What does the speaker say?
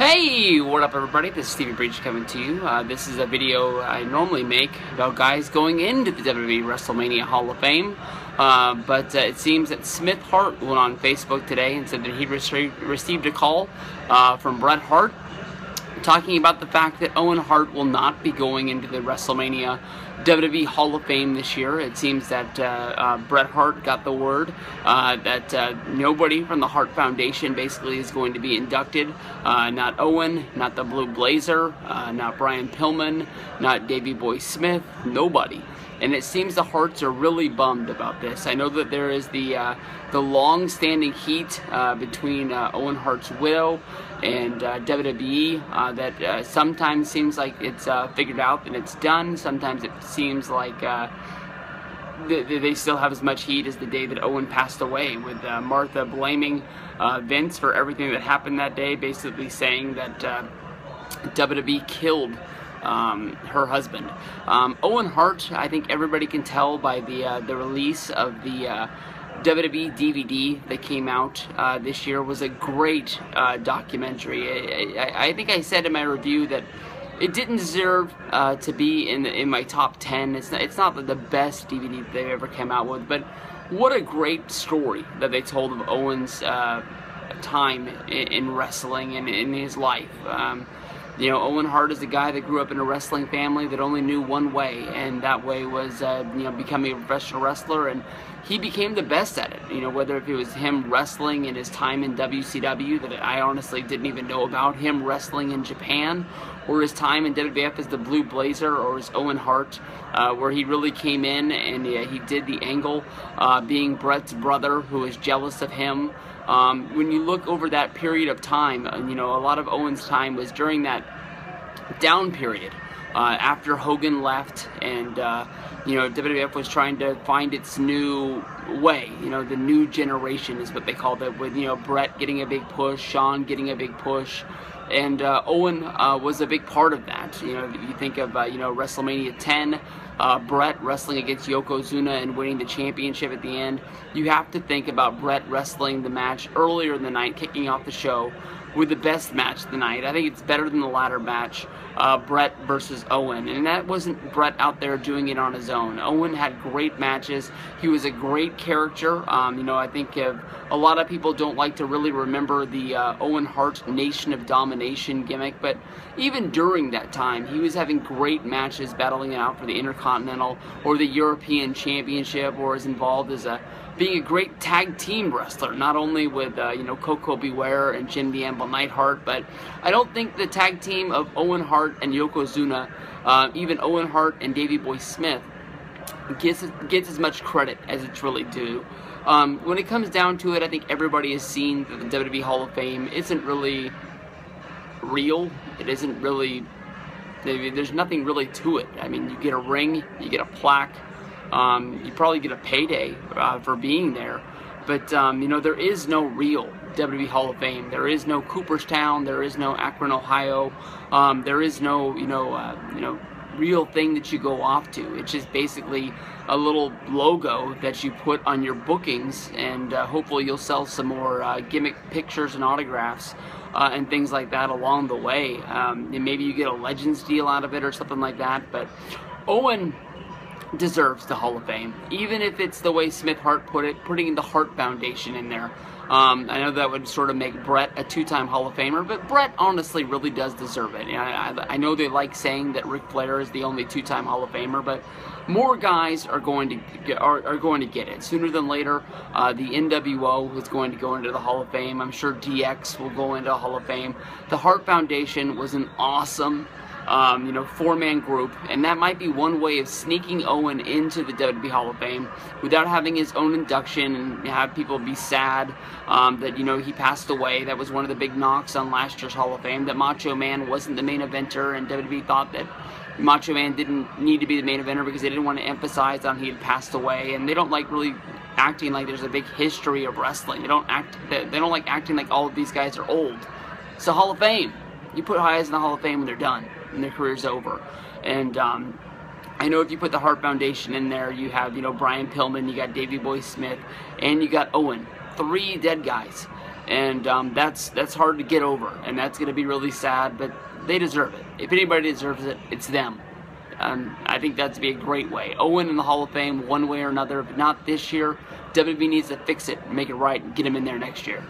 Hey, what up everybody? This is Stevie Breach coming to you. This is a video I normally make about guys going into the WWE WrestleMania Hall of Fame. But it seems that Smith Hart went on Facebook today and said that he received a call from Bret Hart talking about the fact that Owen Hart will not be going into the WrestleMania WWE Hall of Fame this year. It seems that Bret Hart got the word that nobody from the Hart Foundation basically is going to be inducted. Not Owen, not the Blue Blazer, not Brian Pillman, not Davey Boy Smith, nobody. And it seems the Harts are really bummed about this. I know that there is the long-standing heat between Owen Hart's widow and WWE that sometimes seems like it's figured out and it's done. Sometimes it seems like they still have as much heat as the day that Owen passed away, with Martha blaming Vince for everything that happened that day, basically saying that WWE killed her husband. Owen Hart, I think everybody can tell by the release of the WWE DVD that came out this year, was a great documentary. I think I said in my review that it didn't deserve to be in my top 10. It's not the best DVD that they've ever come out with, but what a great story that they told of Owen's time in wrestling and in his life. You know, Owen Hart is a guy that grew up in a wrestling family that only knew one way, and that way was, you know, becoming a professional wrestler, and he became the best at it. You know, whether if it was him wrestling in his time in WCW that I honestly didn't even know about, him wrestling in Japan, or his time in WWF as the Blue Blazer, or as Owen Hart, where he really came in and he did the angle, being Bret's brother who was jealous of him. When you look over that period of time, you know, a lot of Owen's time was during that down period after Hogan left, and you know, WWF was trying to find its new way. You know, the new generation is what they called it, with, you know, Bret getting a big push, Shawn getting a big push, and Owen was a big part of that. You know, you think of you know, WrestleMania 10. Bret wrestling against Yokozuna and winning the championship at the end. You have to think about Bret wrestling the match earlier in the night, kicking off the show with the best match of the night. I think it's better than the latter match, Bret versus Owen. And that wasn't Bret out there doing it on his own. Owen had great matches. He was a great character. You know, I think a lot of people don't like to really remember the Owen Hart Nation of Domination gimmick, but even during that time, he was having great matches, battling it out for the Intercontinental or the European Championship, or is involved as being a great tag team wrestler, not only with you know, Koko Beware and Jim the Anvil Neidhart, but I don't think the tag team of Owen Hart and Yokozuna, even Owen Hart and Davey Boy Smith, gets as much credit as it's really due. When it comes down to it, I think everybody has seen that the WWE Hall of Fame isn't really real. It isn't really, there's nothing really to it. I mean, you get a ring, you get a plaque, you probably get a payday for being there, but you know, there is no real WWE Hall of Fame. There is no Cooperstown. There is no Akron, Ohio. There is no you know, real thing that you go off to. It's just basically a little logo that you put on your bookings, and hopefully you'll sell some more gimmick pictures and autographs and things like that along the way. And maybe you get a Legends deal out of it or something like that. But Owen deserves the Hall of Fame, even if it's the way Smith Hart put it, putting the Hart Foundation in there. I know that would sort of make Bret a two-time Hall of Famer, but Bret honestly really does deserve it. You know, I know they like saying that Ric Flair is the only two-time Hall of Famer, but more guys are going to get it sooner than later. The NWO is going to go into the Hall of Fame. I'm sure DX will go into the Hall of Fame. The Hart Foundation was an awesome you know, four-man group, and that might be one way of sneaking Owen into the WWE Hall of Fame without having his own induction and have people be sad that, you know, he passed away. That was one of the big knocks on last year's Hall of Fame, that Macho Man wasn't the main eventer, and WWE thought that Macho Man didn't need to be the main eventer because they didn't want to emphasize on he had passed away, and they don't like really acting like there's a big history of wrestling. They don't like acting like all of these guys are old. It's the Hall of Fame. You put guys in the Hall of Fame when they're done and their career's over. And I know if you put the Hart Foundation in there, you have, you know, Brian Pillman, you got Davey Boy Smith, and you got Owen. 3 dead guys. and that's hard to get over, and that's going to be really sad, but they deserve it. If anybody deserves it, it's them. I think that'd be a great way. Owen in the Hall of Fame one way or another, but not this year. WWE needs to fix it, make it right, and get him in there next year.